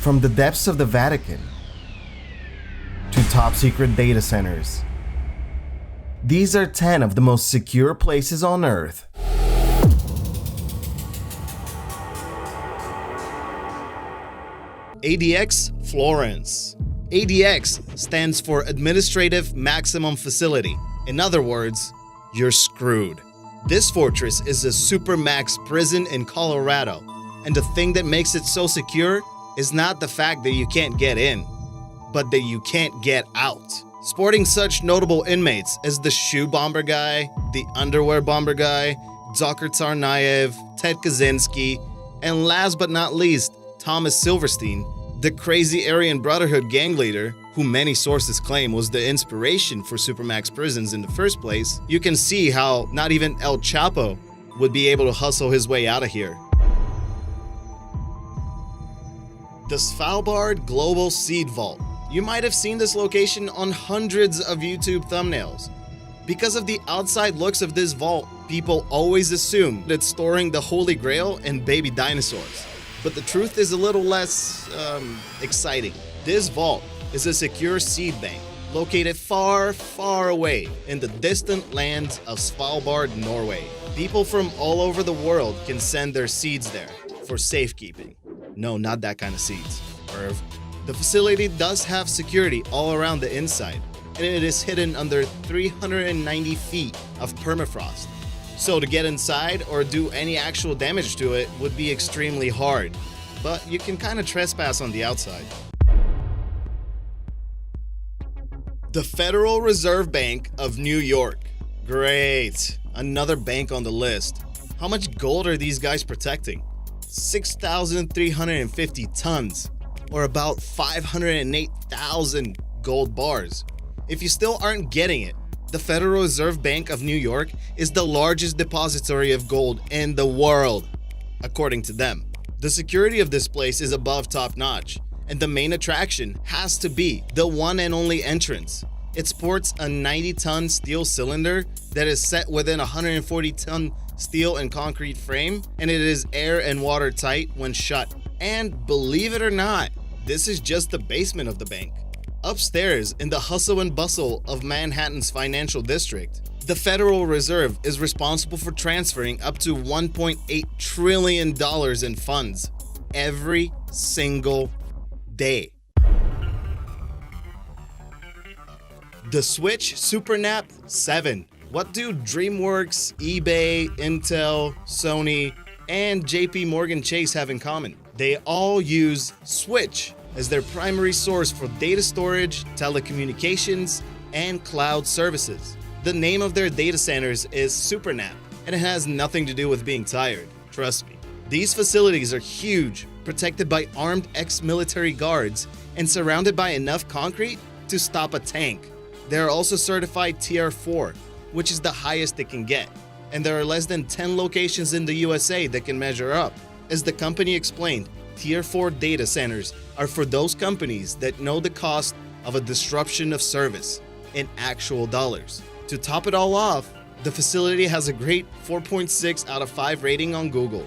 From the depths of the Vatican to top secret data centers, these are 10 of the most secure places on Earth. ADX Florence. ADX stands for Administrative Maximum Facility. In other words, you're screwed. This fortress is a supermax prison in Colorado, and the thing that makes it so secure is not the fact that you can't get in, but that you can't get out. Sporting such notable inmates as the shoe bomber guy, the underwear bomber guy, Dzhokhar Tsarnaev, Ted Kaczynski, and last but not least, Thomas Silverstein, the crazy Aryan Brotherhood gang leader, who many sources claim was the inspiration for supermax prisons in the first place. You can see how not even El Chapo would be able to hustle his way out of here. The Svalbard Global Seed Vault. You might have seen this location on hundreds of YouTube thumbnails. Because of the outside looks of this vault, people always assume that it's storing the Holy Grail and baby dinosaurs. But the truth is a little less exciting. This vault is a secure seed bank located far, far away in the distant lands of Svalbard, Norway. People from all over the world can send their seeds there for safekeeping. No, not that kind of seeds. The facility does have security all around the inside, and it is hidden under 390 feet of permafrost. So to get inside or do any actual damage to it would be extremely hard, but you can kind of trespass on the outside. The Federal Reserve Bank of New York. Great, another bank on the list. How much gold are these guys protecting? 6,350 tons, or about 508,000 gold bars. If you still aren't getting it, the Federal Reserve Bank of New York is the largest depository of gold in the world, according to them. The security of this place is above top-notch, and the main attraction has to be the one and only entrance. It sports a 90-ton steel cylinder that is set within a 140-ton steel and concrete frame, and it is air and water tight when shut. And believe it or not, this is just the basement of the bank. Upstairs, in the hustle and bustle of Manhattan's financial district, the Federal Reserve is responsible for transferring up to $1.8 trillion in funds every single day. The Switch SuperNAP 7. What do DreamWorks, eBay, Intel, Sony, and JP Morgan Chase have in common? They all use Switch as their primary source for data storage, telecommunications, and cloud services. The name of their data centers is SuperNAP, and it has nothing to do with being tired, trust me. These facilities are huge, protected by armed ex-military guards, and surrounded by enough concrete to stop a tank. They are also certified Tier 4, which is the highest it can get, and there are less than 10 locations in the USA that can measure up. As the company explained, Tier 4 data centers are for those companies that know the cost of a disruption of service in actual dollars. To top it all off, the facility has a great 4.6 out of 5 rating on Google.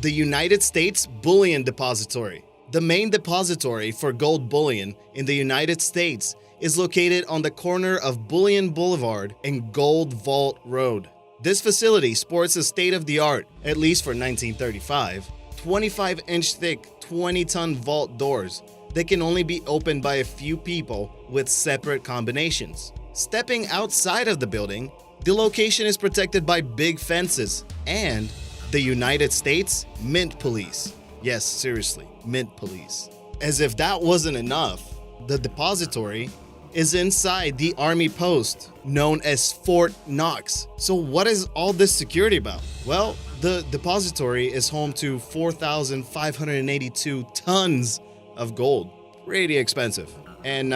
The United States Bullion Depository. The main depository for gold bullion in the United States is located on the corner of Bullion Boulevard and Gold Vault Road. This facility sports a state-of-the-art, at least for 1935, 25-inch thick, 20-ton vault doors that can only be opened by a few people with separate combinations. Stepping outside of the building, the location is protected by big fences and the United States Mint Police. Yes, seriously, Mint Police. As if that wasn't enough, the depository is inside the Army post known as Fort Knox. So what is all this security about? Well, the depository is home to 4,582 tons of gold. Pretty expensive. And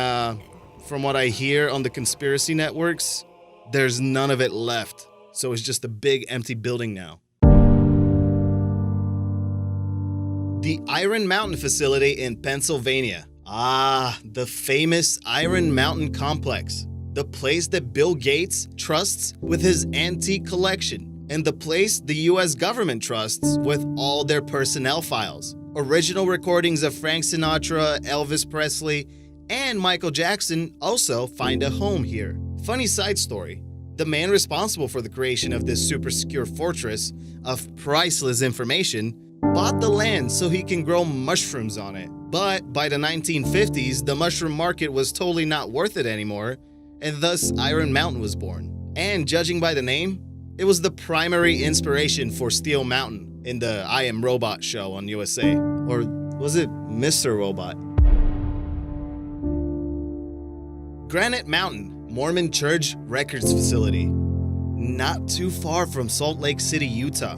from what I hear on the conspiracy networks, there's none of it left. So it's just a big empty building now. The Iron Mountain facility in Pennsylvania. The famous Iron Mountain complex. The place that Bill Gates trusts with his antique collection and the place the US government trusts with all their personnel files. Original recordings of Frank Sinatra, Elvis Presley, and Michael Jackson also find a home here. Funny side story, the man responsible for the creation of this super secure fortress of priceless information bought the land so he can grow mushrooms on it. But by the 1950s, the mushroom market was totally not worth it anymore, and thus Iron Mountain was born. And judging by the name, it was the primary inspiration for Steel Mountain in the I Am Robot show on USA. Or was it Mr. Robot? Granite Mountain, Mormon Church Records Facility. Not too far from Salt Lake City, Utah,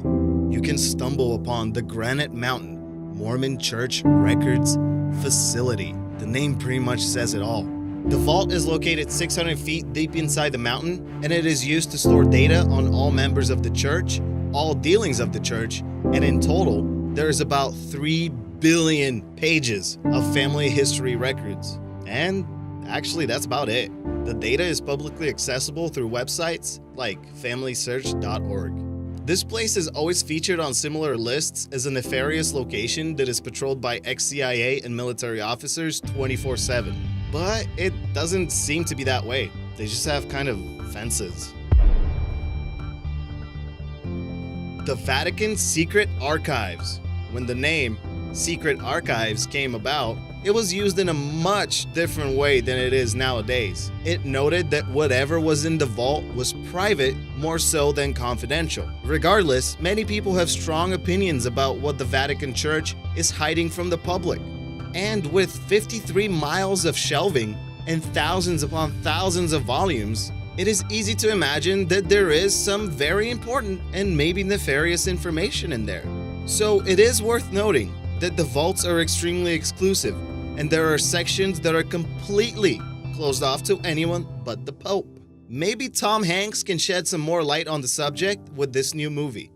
you can stumble upon the Granite Mountain Mormon Church Records Facility. The name pretty much says it all. The vault is located 600 feet deep inside the mountain, and it is used to store data on all members of the church, all dealings of the church, and in total, there is about 3 billion pages of family history records. And actually, that's about it. The data is publicly accessible through websites like FamilySearch.org. This place is always featured on similar lists as a nefarious location that is patrolled by ex-CIA and military officers 24/7. But it doesn't seem to be that way. They just have kind of fences. The Vatican Secret Archives. When the name Secret Archives came about, it was used in a much different way than it is nowadays. It noted that whatever was in the vault was private more so than confidential. Regardless, many people have strong opinions about what the Vatican Church is hiding from the public. And with 53 miles of shelving and thousands upon thousands of volumes, it is easy to imagine that there is some very important and maybe nefarious information in there. So it is worth noting that the vaults are extremely exclusive, and there are sections that are completely closed off to anyone but the Pope. Maybe Tom Hanks can shed some more light on the subject with this new movie.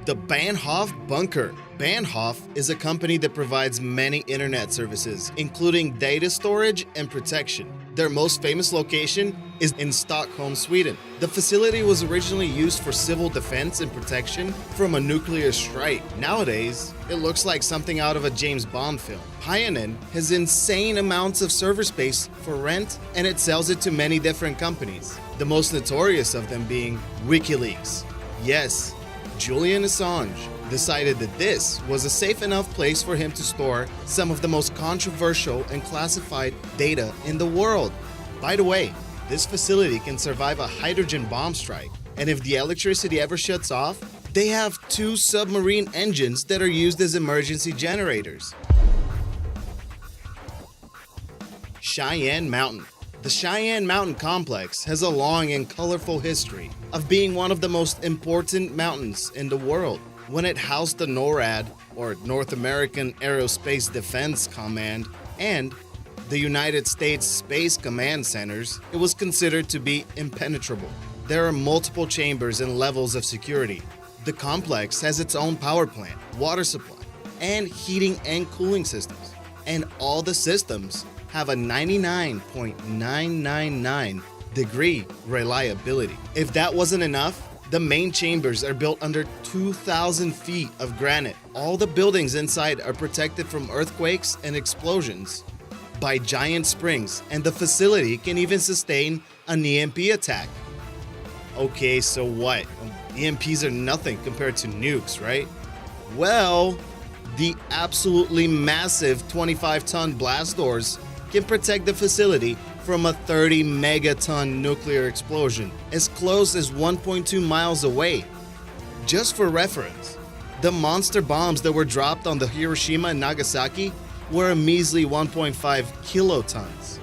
The Banhof Bunker. Banhof is a company that provides many internet services, including data storage and protection. Their most famous location is in Stockholm, Sweden. The facility was originally used for civil defense and protection from a nuclear strike. Nowadays, it looks like something out of a James Bond film. Cheyenne has insane amounts of server space for rent, and it sells it to many different companies. The most notorious of them being WikiLeaks. Yes, Julian Assange decided that this was a safe enough place for him to store some of the most controversial and classified data in the world. By the way, this facility can survive a hydrogen bomb strike, and if the electricity ever shuts off, they have 2 submarine engines that are used as emergency generators. Cheyenne Mountain. The Cheyenne Mountain complex has a long and colorful history of being one of the most important mountains in the world. When it housed the NORAD, or North American Aerospace Defense Command, and the United States Space Command Centers, it was considered to be impenetrable. There are multiple chambers and levels of security. The complex has its own power plant, water supply, and heating and cooling systems. And all the systems have a 99.999 degree reliability. If that wasn't enough, the main chambers are built under 2,000 feet of granite. All the buildings inside are protected from earthquakes and explosions by giant springs, and the facility can even sustain an EMP attack. Okay, so what? EMPs are nothing compared to nukes, right? Well, the absolutely massive 25-ton blast doors can protect the facility from a 30 megaton nuclear explosion as close as 1.2 miles away. Just for reference, the monster bombs that were dropped on the Hiroshima and Nagasaki were a measly 1.5 kilotons.